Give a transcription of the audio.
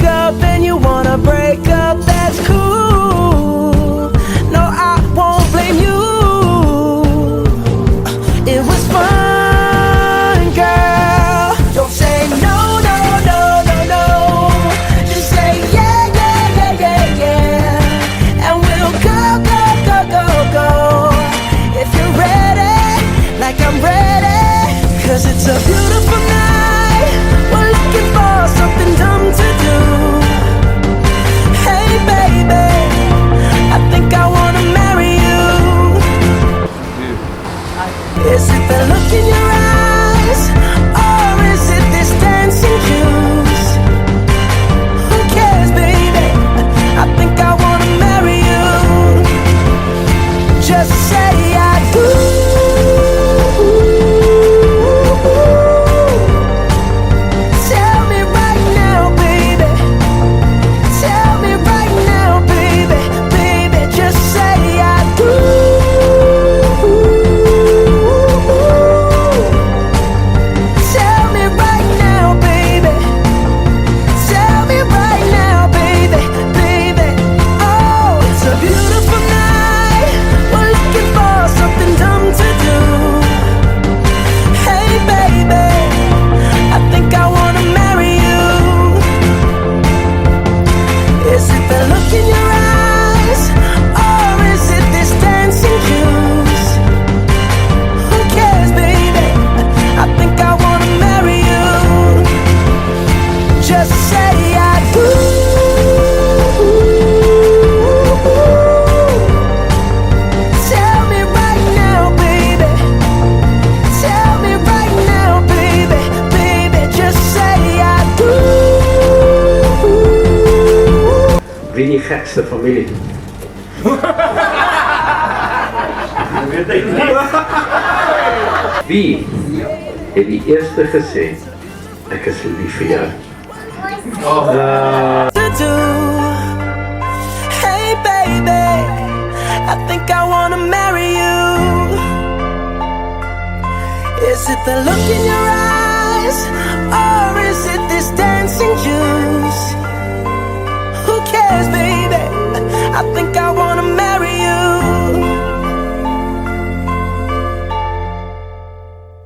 wake up and you wanna break up, that's cool. No, I won't blame you. It was fun, girl. Don't say no, no, no, no, no. Just say yeah, yeah, yeah, yeah, yeah. And we'll go, go, go, go, go. If you're ready, like I'm ready. 'Cause it's a beautiful night. We're looking for something dumb to do. Hey baby, I think I wanna marry you. Is it the look in your eyes, or is it this dancing juice? Who cares, baby? I think I wanna marry you. Just say I do. Tell me right now, baby. Tell me right now, baby. Baby, just say I do. Tell me right now, baby. Tell me right now, baby. Baby, oh, it's a beautiful night. We're looking for something dumb to do. Hey baby, I think I wanna marry you. Is it the look in your eyes, or is it this dancing juice? Who cares, baby? I think I wanna marry you. Just say I do. Tell me right now, baby. Tell me right now, baby. Baby, just say I do. Wie die gekste familie? Wie het die eerste gesê, ek is lief vir jou? To do. Hey baby, I think I wanna marry you. Is it the look in your eyes,